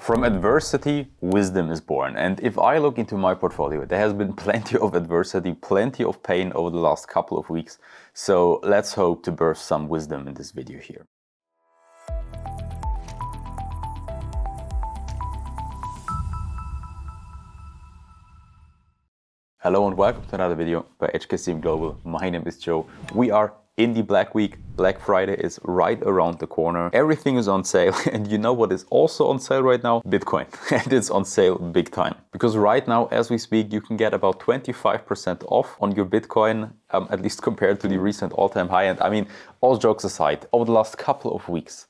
From adversity, wisdom is born. And if I look into my portfolio, there has been plenty of adversity, plenty of pain over the last couple of weeks. So let's hope to birth some wisdom in this video here. Hello and welcome to another video by HKCM Global. My name is Joe. We are in the Black Week. Black Friday is right around the corner. Everything is on sale. And you know what is also on sale right now? Bitcoin. And it's on sale big time. Because right now, as we speak, you can get about 25% off on your Bitcoin, at least compared to the recent all-time high. And I mean, all jokes aside, over the last couple of weeks,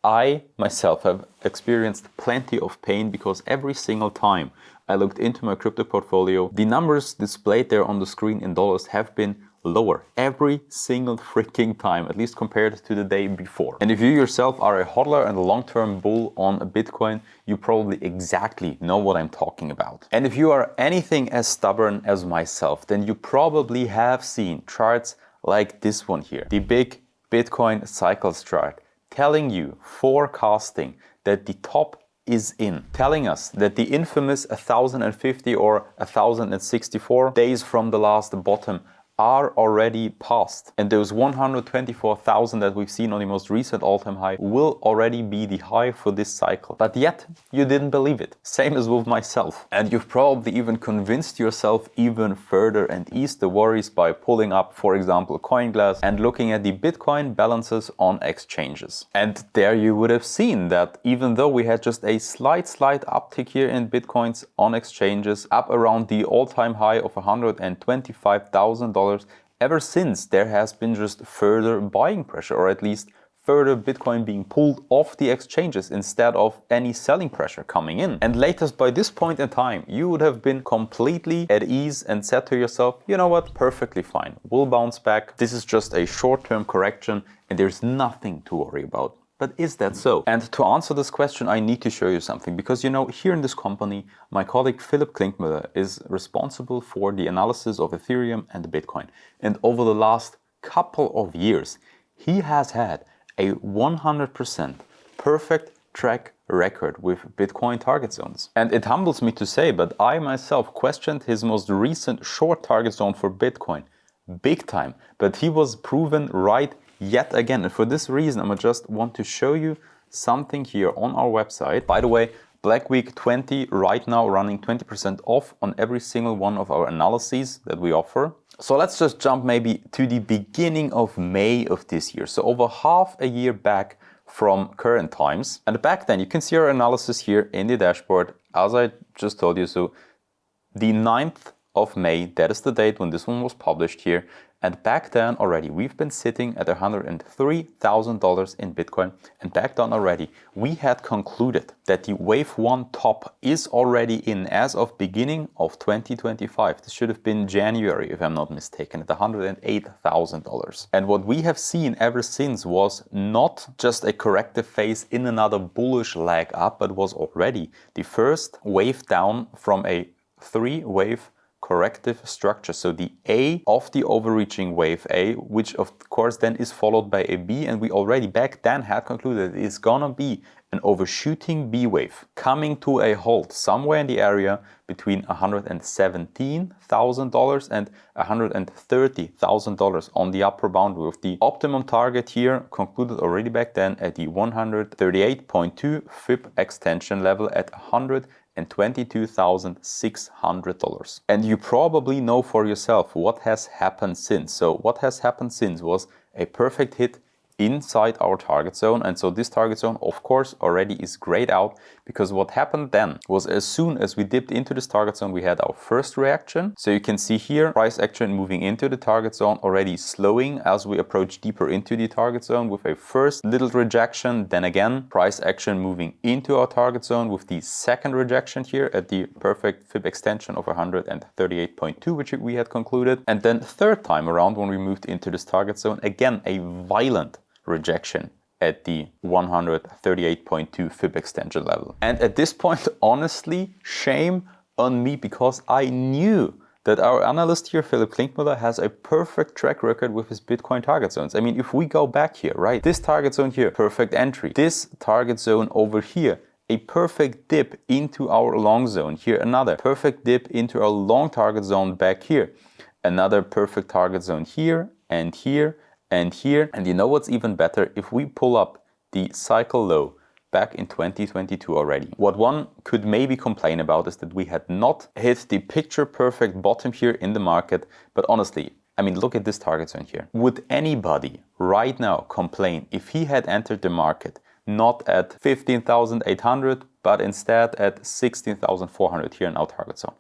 I myself have experienced plenty of pain because every single time I looked into my crypto portfolio, the numbers displayed there on the screen in dollars have been lower every single freaking time, at least compared to the day before. And if you yourself are a hodler and a long-term bull on a Bitcoin, you probably exactly know what I'm talking about. And if you are anything as stubborn as myself, then you probably have seen charts like this one here, the big Bitcoin cycles chart, telling you, forecasting that the top is in, telling us that the infamous 1050 or 1064 days from the last bottom are already past, and those 124,000 that we've seen on the most recent all-time high will already be the high for this cycle. But yet you didn't believe it. Same as with myself. And you've probably even convinced yourself even further and eased the worries by pulling up, for example, CoinGlass and looking at the Bitcoin balances on exchanges. And there you would have seen that even though we had just a slight uptick here in Bitcoins on exchanges, up around the all-time high of $125,000, ever since there has been just further buying pressure, or at least further Bitcoin being pulled off the exchanges instead of any selling pressure coming in. And latest by this point in time, you would have been completely at ease and said to yourself, you know what, perfectly fine, we'll bounce back. This is just a short-term correction and there's nothing to worry about. But is that so? And to answer this question, I need to show you something, because you know, here in this company, my colleague Philip Klinkmüller is responsible for the analysis of Ethereum and Bitcoin. And over the last couple of years, he has had a 100% perfect track record with Bitcoin target zones. And it humbles me to say, but I myself questioned his most recent short target zone for Bitcoin big time, but he was proven right yet again. And for this reason, I just want to show you something here on our website. By the way, Black Week 20 right now running 20% off on every single one of our analyses that we offer. So let's just jump maybe to the beginning of May of this year. So over half a year back from current times. And back then you can see our analysis here in the dashboard, as I just told you. So the 9th of May, that is the date when this one was published here. And back then already, we've been sitting at $103,000 in Bitcoin. And back then already, we had concluded that the wave one top is already in as of beginning of 2025. This should have been January, if I'm not mistaken, at $108,000. And what we have seen ever since was not just a corrective phase in another bullish leg up, but was already the first wave down from a three-wave corrective structure. So the A of the overreaching wave A, which of course then is followed by a B, and we already back then had concluded it's gonna be an overshooting B wave coming to a halt somewhere in the area between $117,000 and $130,000 on the upper boundary, with the optimum target here concluded already back then at the 138.2 FIB extension level at $122,600. And you probably know for yourself what has happened since. So what has happened since was a perfect hit inside our target zone. And so this target zone, of course, already is grayed out, because what happened then was as soon as we dipped into this target zone, we had our first reaction. So you can see here, price action moving into the target zone, already slowing as we approach deeper into the target zone with a first little rejection. Then again, price action moving into our target zone with the second rejection here at the perfect FIB extension of 138.2, which we had concluded. And then third time around, when we moved into this target zone, again, a violent rejection at the 138.2 FIB extension level. And at this point, honestly, shame on me, because I knew that our analyst here, Philip Klinkmüller, has a perfect track record with his Bitcoin target zones. I mean, if we go back here, right, this target zone here, perfect entry. This target zone over here, a perfect dip into our long zone. Here another perfect dip into our long target zone back here. Another perfect target zone here and here and here. And you know what's even better? If we pull up the cycle low back in 2022 already. What one could maybe complain about is that we had not hit the picture perfect bottom here in the market. But honestly, I mean, look at this target zone here. Would anybody right now complain if he had entered the market not at 15,800, but instead at 16,400 here in our target zone?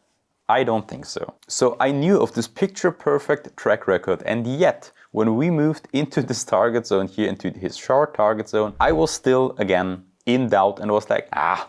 I don't think so. So I knew of this picture perfect track record, and yet when we moved into this target zone here, into his short target zone, I was still again in doubt and was like,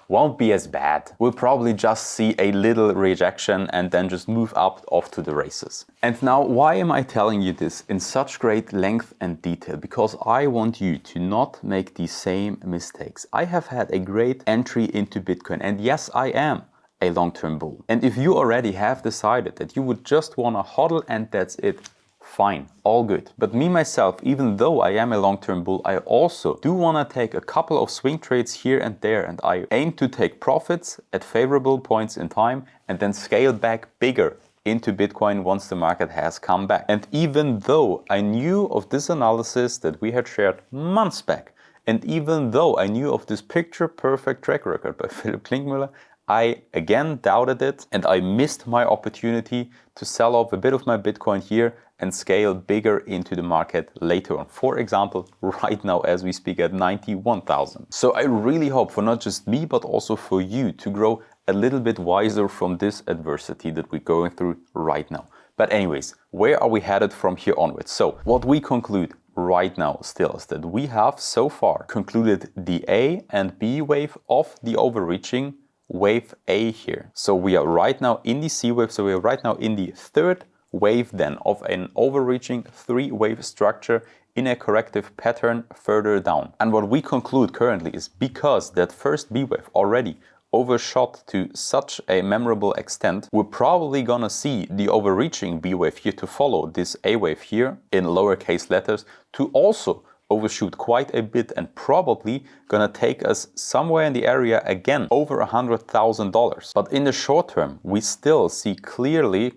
won't be as bad. We'll probably just see a little rejection and then just move up off to the races. And now, why am I telling you this in such great length and detail? Because I want you to not make the same mistakes. I have had a great entry into Bitcoin, and yes, I am a long-term bull. And if you already have decided that you would just want to hodl and that's it, fine, all good. But me myself, even though I am a long-term bull, I also do want to take a couple of swing trades here and there, and I aim to take profits at favorable points in time and then scale back bigger into Bitcoin once the market has come back. And even though I knew of this analysis that we had shared months back, and even though I knew of this picture perfect track record by Philipp Klinkmüller, I again doubted it, and I missed my opportunity to sell off a bit of my Bitcoin here and scale bigger into the market later on. For example, right now as we speak at 91,000. So I really hope for not just me, but also for you to grow a little bit wiser from this adversity that we're going through right now. But anyways, where are we headed from here onwards? So what we conclude right now still is that we have so far concluded the A and B wave of the overreaching wave A here. So we are right now in the C wave, so we are right now in the third wave then of an overreaching three-wave structure in a corrective pattern further down. And what we conclude currently is because that first B wave already overshot to such a memorable extent, we're probably gonna see the overreaching B wave here to follow this A wave here in lowercase letters to also overshoot quite a bit and probably gonna take us somewhere in the area again over $100,000. But in the short term, we still see clearly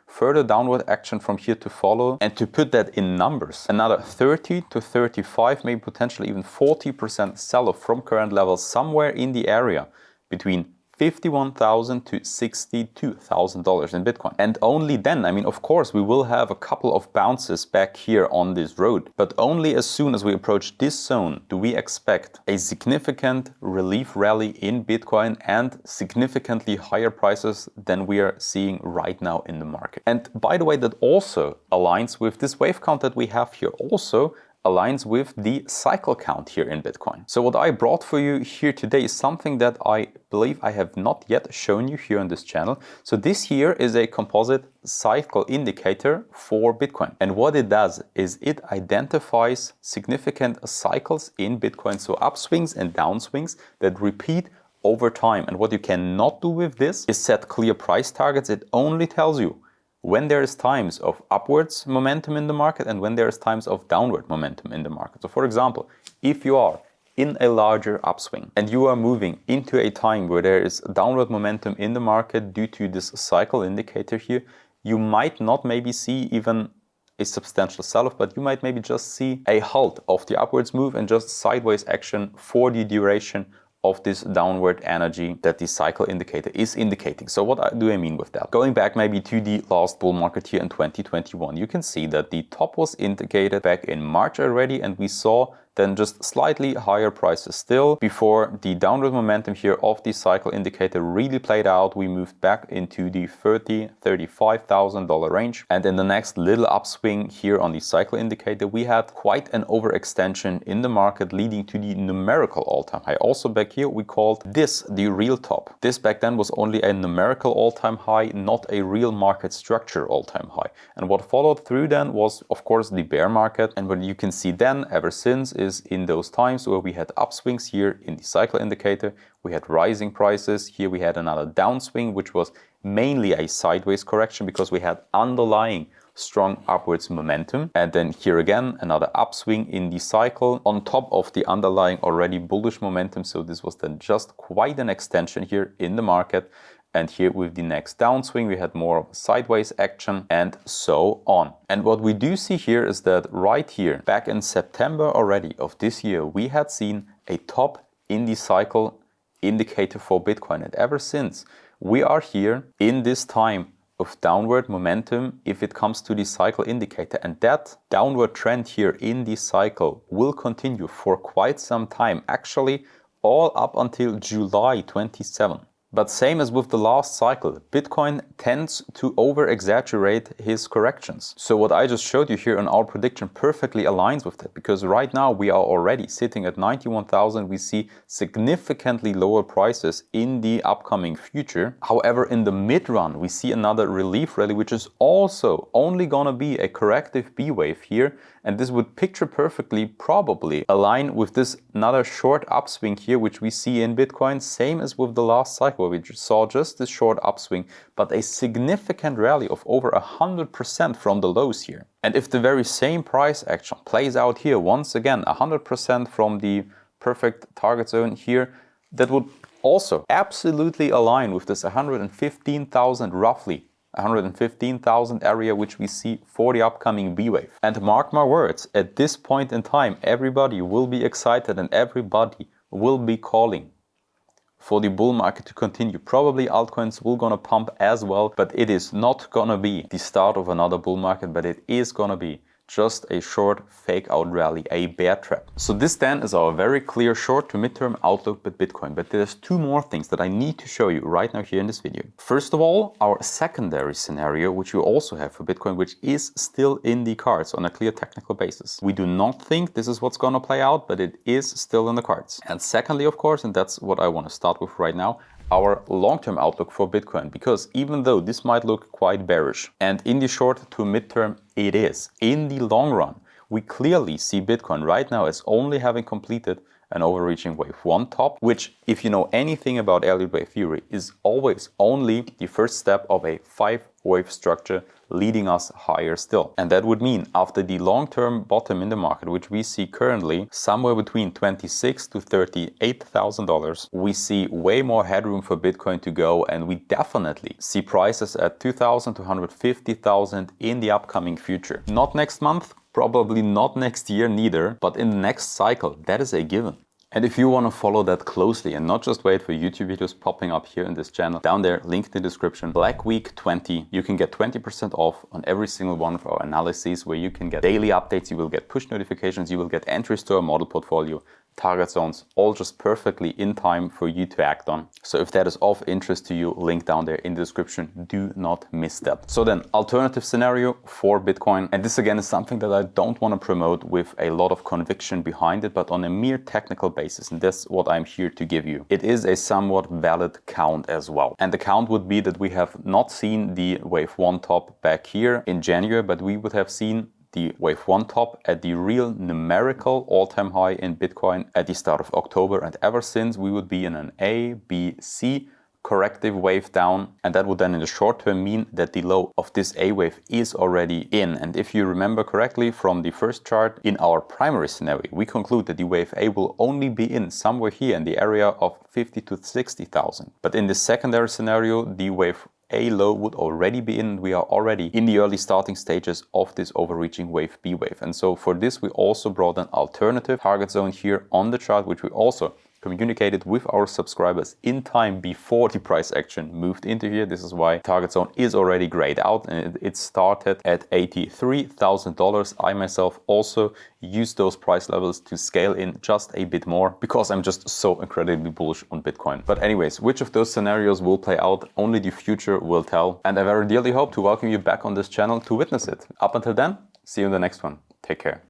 further downward action from here to follow. And to put that in numbers, another 30 to 35, maybe potentially even 40% sell-off from current levels somewhere in the area between $51,000 to $62,000 in Bitcoin. And only then, I mean, of course, we will have a couple of bounces back here on this road, but only as soon as we approach this zone do we expect a significant relief rally in Bitcoin and significantly higher prices than we are seeing right now in the market. And by the way, that also aligns with this wave count that we have here, also aligns with the cycle count here in Bitcoin. So what I brought for you here today is something that I believe I have not yet shown you here on this channel. So this here is a composite cycle indicator for Bitcoin. And what it does is it identifies significant cycles in Bitcoin. So upswings and downswings that repeat over time. And what you cannot do with this is set clear price targets. It only tells you when there is times of upwards momentum in the market and when there is times of downward momentum in the market. So for example, if you are in a larger upswing and you are moving into a time where there is downward momentum in the market due to this cycle indicator here, you might not maybe see even a substantial sell-off, but you might maybe just see a halt of the upwards move and just sideways action for the duration of this downward energy that the cycle indicator is indicating. So what do I mean with that? Going back maybe to the last bull market here in 2021, you can see that the top was indicated back in March already, and we saw then just slightly higher prices still before the downward momentum here of the cycle indicator really played out. We moved back into the $30,000, $35,000 range. And in the next little upswing here on the cycle indicator, we had quite an overextension in the market leading to the numerical all-time high. Also back here, we called this the real top. This back then was only a numerical all-time high, not a real market structure all-time high. And what followed through then was, of course, the bear market. And what you can see then ever since is in those times where we had upswings here in the cycle indicator, we had rising prices. Here we had another downswing, which was mainly a sideways correction because we had underlying strong upwards momentum. And then here again, another upswing in the cycle on top of the underlying already bullish momentum. So this was then just quite an extension here in the market. And here with the next downswing, we had more of a sideways action and so on. And what we do see here is that right here, back in September already of this year, we had seen a top in the cycle indicator for Bitcoin. And ever since, we are here in this time of downward momentum if it comes to the cycle indicator. And that downward trend here in the cycle will continue for quite some time, actually all up until July 27. But same as with the last cycle, Bitcoin tends to over-exaggerate his corrections. So what I just showed you here on our prediction perfectly aligns with that, because right now we are already sitting at 91,000. We see significantly lower prices in the upcoming future. However, in the mid-run, we see another relief rally, which is also only gonna be a corrective B wave here. And this would picture perfectly probably align with this another short upswing here, which we see in Bitcoin, same as with the last cycle. We saw just this short upswing, but a significant rally of over 100% from the lows here. And if the very same price action plays out here, once again, 100% from the perfect target zone here, that would also absolutely align with this 115,000 roughly. 115,000 area which we see for the upcoming B wave. And mark my words, at this point in time, everybody will be excited and everybody will be calling for the bull market to continue. Probably altcoins will gonna pump as well, but it is not gonna be the start of another bull market, but it is gonna be just a short fake out rally, a bear trap. So this then is our very clear short to midterm outlook with Bitcoin. But there's two more things that I need to show you right now here in this video. First of all, our secondary scenario, which you also have for Bitcoin, which is still in the cards on a clear technical basis. We do not think this is what's gonna play out, but it is still in the cards. And secondly, of course, and that's what I wanna start with right now, our long-term outlook for Bitcoin, because even though this might look quite bearish, and in the short to midterm it is, in the long run, we clearly see Bitcoin right now as only having completed an overreaching wave 1 top, which, if you know anything about Elliott wave theory, is always only the first step of a 5-wave structure leading us higher still. And that would mean after the long-term bottom in the market, which we see currently somewhere between $26,000 to $38,000, we see way more headroom for Bitcoin to go, and we definitely see prices at 2,000 to 150,000 in the upcoming future. Not next month, probably not next year neither, but in the next cycle, that is a given. And if you want to follow that closely and not just wait for YouTube videos popping up here in this channel, down there, link in the description, Black Week 20, you can get 20% off on every single one of our analyses, where you can get daily updates, you will get push notifications, you will get entries to our model portfolio, target zones, all just perfectly in time for you to act on. So if that is of interest to you, link down there in the description, do not miss that. So then, alternative scenario for Bitcoin, and this again is something that I don't want to promote with a lot of conviction behind it, but on a mere technical basis, and that's what I'm here to give you. It is a somewhat valid count as well. And the count would be that we have not seen the wave 1 top back here in January, but we would have seen the wave 1 top at the real numerical all-time high in Bitcoin at the start of October. And ever since, we would be in an A, B, C corrective wave down. And that would then in the short term mean that the low of this A wave is already in. And if you remember correctly from the first chart, in our primary scenario, we conclude that the wave A will only be in somewhere here in the area of 50 to 60,000. But in the secondary scenario, the wave A low would already be in. We are already in the early starting stages of this overreaching wave B wave. And so for this, we also brought an alternative target zone here on the chart, which we also communicated with our subscribers in time before the price action moved into here. This is why target zone is already grayed out, and it started at $83,000. I myself also used those price levels to scale in just a bit more because I'm just so incredibly bullish on Bitcoin. But anyways, which of those scenarios will play out, only the future will tell. And I very dearly hope to welcome you back on this channel to witness it. Up until then, see you in the next one. Take care.